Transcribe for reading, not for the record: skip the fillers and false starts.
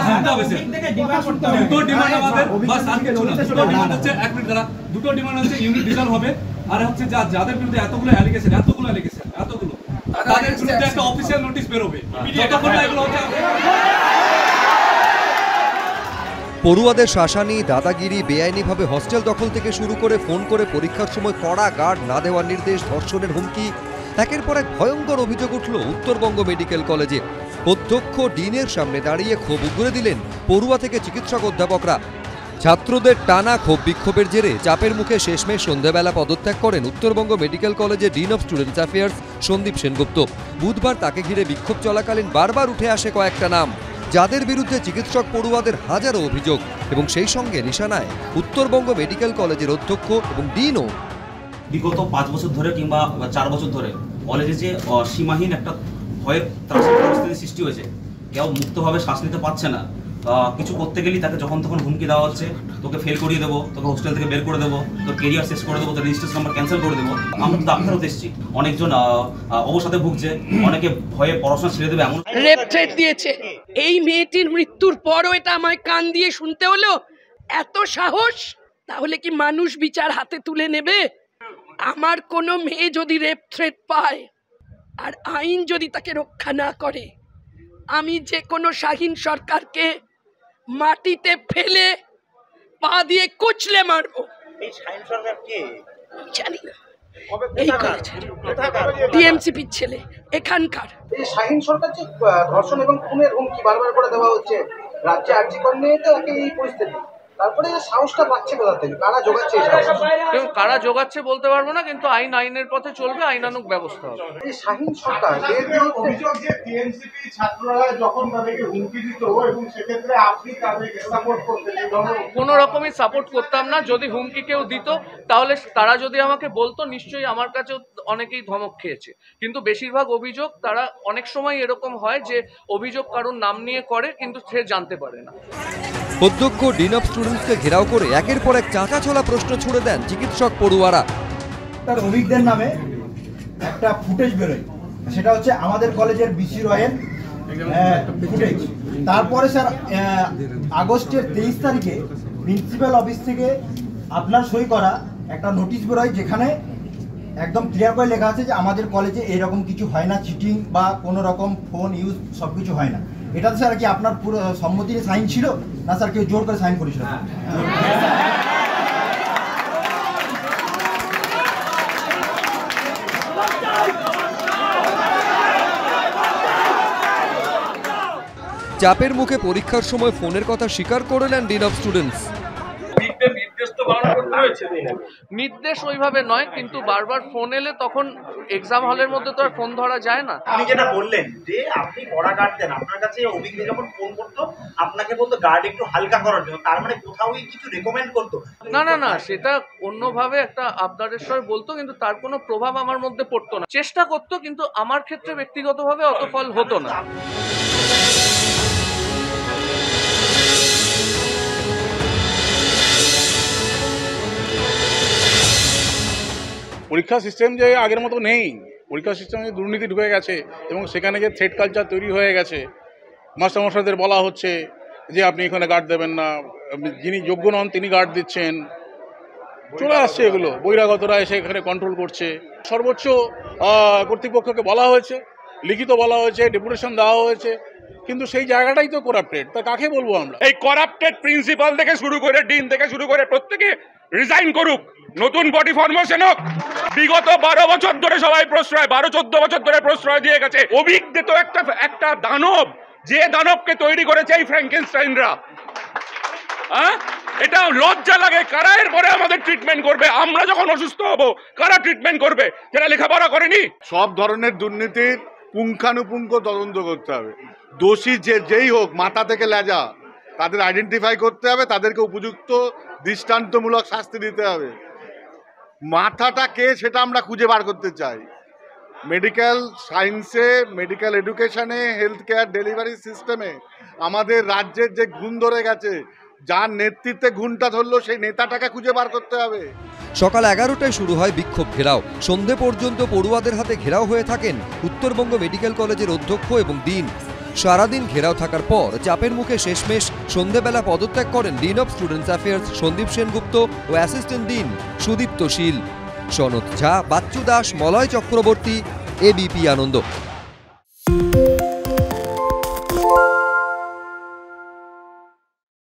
শুনতে হবে স্যার। দুটো ডিমান্ড আমাদের, বাস আর কিছু না। দুটো ডিমান্ড হচ্ছে, এক মিনিট দাঁড়া, দুটো ডিমান্ড হচ্ছে ইউনিট ডিজলভ হবে, আর হচ্ছে যাদের বিরুদ্ধে এতগুলো অ্যালিগেশন তাদের বিরুদ্ধে একটা অফিসিয়াল নোটিশ বেরোবে। যতক্ষণ না এগুলো হচ্ছে পড়ুয়াদের শাসানি, দাদাগিরি, বেআইনিভাবে হস্টেল দখল থেকে শুরু করে ফোন করে পরীক্ষার সময় কড়া গার্ড না দেওয়ার নির্দেশ, ধর্ষণের হুমকি, একের পর এক ভয়ঙ্কর অভিযোগ উঠল উত্তরবঙ্গ মেডিকেল কলেজে। অধ্যক্ষ ডিনের সামনে দাঁড়িয়ে ক্ষোভ উগরে দিলেন পড়ুয়া থেকে চিকিৎসক অধ্যাপকরা। ছাত্রদের টানা ক্ষোভ বিক্ষোভের জেরে চাপের মুখে শেষমেশ সন্ধ্যাবেলা পদত্যাগ করেন উত্তরবঙ্গ মেডিকেল কলেজের dean of students affairs Sandip Sengupta. বুধবার তাকে ঘিরে বিক্ষোভ চলাকালীন বারবার উঠে আসে কয়েকটা নাম, যাদের বিরুদ্ধে চিকিৎসক পড়ুয়াদের হাজারো অভিযোগ, এবং সেই সঙ্গে নিশানায় উত্তরবঙ্গ মেডিকেল কলেজের অধ্যক্ষ এবং ডিনও। বিগত 5 বছর ধরে কিংবা 4 বছর ধরে কলেজে যে সীমাহীন একটা ভয়ের ত্রাসের পরিস্থিতি সৃষ্টি হয়েছে, কেউ মুক্তভাবে শ্বাস নিতে পারছে না। কিছু করতে গেলেই তাকে যখন তখন হুমকি দেওয়া হচ্ছে, তোকে ফেল করিয়ে দেবো, তোকে হোস্টেল থেকে বের করে দেবো, তোর কেরিয়ার শেষ করে দেবো, তোর রেজিস্ট্রেশন নাম্বার ক্যান্সেল করে দেবো। আমরা তো ডাক্তার হতে এসেছি, অনেকজন অবসাদে ভুগছে, অনেকে ভয়ে পড়াশোনা ছেড়ে দেবে এমন রেপ থ্রেট দিয়েছে। এই মেয়েটির মৃত্যুর পরও এটা আমায় কান দিয়ে শুনতে হলো। এত সাহস! তাহলে কি মানুষ বিচার হাতে তুলে নেবে? আমার কোনো মেয়ে যদি রেপ থ্রেট পায় আর আইন যদি তাকে রক্ষা না করে, আমি যে কোনো শাহীন সরকারকে মাটিতে ফেলে পা দিয়ে কুচলে মারবো। এই শাহীন সরকার কে জানি না, এই কলেজের টিএমসিপির ছেলে এখানকার। এই শাহীন সরকার যে ধর্ষণ এবং খুনের হুমকি বারবার করে দেওয়া হচ্ছে রাজ্যে, আর্জি করে নিয়ে তো এই পরিস্থিতি, তারপরে সাহসটা পাচ্ছে কোথা থেকে? কারা জোগাচ্ছে এই সাহস? কারা জোগাচ্ছে বলতে পারবো না, কিন্তু আইনের পথে চলবে, আইনানুগ ব্যবস্থা হবে। এই শাহীন সরকার অভিযোগ যে টিএমসিপি ছাত্ররা যখন তাদেরকে হুমকি দিত এবং সেক্ষেত্রে আপনি তাদেরকে সাপোর্ট করতেন, কোনো রকমই সাপোর্ট করতাম না। যদি হুমকি কেউ দিত তাহলে তারা যদি আমাকে বলতো, নিশ্চয়ই আমার কাছেও অনেকেই ধমক খেয়েছে, কিন্তু বেশিরভাগ অভিযোগ তারা অনেক সময় এরকম হয় যে অভিযোগ কারোর নাম নিয়ে করে কিন্তু সে জানতে পারে না। অধ্যক্ষ ডিন অফ স্টুডেন্টসকে ঘেরাও করে একের পর এক চাঁচাছোলা প্রশ্ন ছুড়ে দেন চিকিৎসক পড়ুয়ারা। তার অভিজ্ঞদের নামে একটা ফুটেজ বেরোয়, সেটা হচ্ছে আমাদের কলেজের বিসি রয়ের ফুটেজ। তারপরে স্যার আগস্টের 23 তারিখে প্রিন্সিপাল অফিস থেকে আপনার সই করা একটা নোটিশ বেরোয়, যেখানে একদম ক্লিয়ার করে লেখা আছে যে আমাদের কলেজে এরকম কিছু হয় না, চিটিং বা কোনো রকম ফোন ইউজ সব কিছু হয় না। এটাতে স্যার কি আপনার পুরো সম্মতির সাইন ছিল না স্যার, কেউ জোর করে সাইন করেছিল? চাপের মুখে পরীক্ষার সময় ফোনের কথা স্বীকার করে নেন ডিন অফ স্টুডেন্টস। নির্দেশ ওইভাবে নয়, কিন্তু বারবার ফোন এলে তখন এক্সাম হলের মধ্যে তো আর ফোন ধরা যায় না। আপনি যেটা বললেন যে আপনি কড়া গার্ড দেন, আপনার কাছে অভিজ্ঞ যখন ফোন করতো আপনাকে বলতো গার্ড একটু হালকা করার জন্য, তার মানে কোথাও কিছু রেকমেন্ড করতো? না না না, সেটা অন্যভাবে একটা আবদারের স্বর বলতো, কিন্তু তার কোনো প্রভাব আমার মধ্যে পড়তো না। চেষ্টা করতো, কিন্তু আমার ক্ষেত্রে ব্যক্তিগতভাবে অত ফল হতো না। পরীক্ষা সিস্টেম যে আগের মতো নেই, পরীক্ষা সিস্টেমে দুর্নীতি ঢুকে গেছে এবং সেখানে যে থ্রেট কালচার তৈরি হয়ে গেছে। মাস্টারমশাইদের বলা হচ্ছে যে আপনি এখানে গার্ড দেবেন না, যিনি যোগ্য নন তিনি গার্ড দিচ্ছেন, চলে আসছে এগুলো। বহিরাগতরা এসে এখানে কন্ট্রোল করছে। সর্বোচ্চ কর্তৃপক্ষকে বলা হয়েছে, লিখিত বলা হয়েছে, ডেপুটেশন দেওয়া হয়েছে, কিন্তু সেই জায়গাটাই তো করাপ্টেড। তা কাকে বলবো আমরা? এই করাপ্টেড প্রিন্সিপাল থেকে শুরু করে ডিন থেকে শুরু করে প্রত্যেকে রিজাইন করুক, নতুন বডি ফরমেশন হোক। বিগত 12 বছর ধরে সবাই প্রশ্রয়, 12-14 বছর ধরে প্রশ্রয় দিয়ে গেছে। অভিজ্ঞ তো একটা দানব, যে দানবকে তৈরি করেছে এই ফ্র্যাঙ্কেনস্টাইনরা। এটা লজ্জা লাগে। কারা এরপরে আমাদের ট্রিটমেন্ট করবে? আমরা যখন অসুস্থ হব কারা ট্রিটমেন্ট করবে? যারা লেখাপড়া করেনি। সব ধরনের দুর্নীতির পুঙ্খানুপুঙ্খ তদন্ত করতে হবে। দোষী যেই হোক, মাথা থেকে লেজা, তাদের আইডেন্টিফাই করতে হবে, তাদেরকে উপযুক্ত দৃষ্টান্তমূলক শাস্তি দিতে হবে। মাথাটা কে সেটা আমরা খুঁজে বার করতে চাই। মেডিকেল সায়েন্সে, মেডিকেল এডুকেশনে, হেলথ কেয়ার ডেলিভারি সিস্টেমে আমাদের রাজ্যের যে ঘুণ ধরে গেছে, যার নেতৃত্বে ঘুণটা ধরলো সেই নেতাটাকে খুঁজে বার করতে হবে। সকাল 11টায় শুরু হয় বিক্ষোভ ঘেরাও। সন্ধে পর্যন্ত পড়ুয়াদের হাতে ঘেরাও হয়ে থাকেন উত্তরবঙ্গ মেডিকেল কলেজের অধ্যক্ষ এবং ডিন। সারাদিন ঘেরাও থাকার পর চাপের মুখে শেষমেশ সন্ধেবেলা পদত্যাগ করেন dean of students affairs Sandip Sengupta ও assistant dean Sudipta Shil. Sanat Jha, Bachchu Das, Malay Chakraborty, ABP আনন্দ।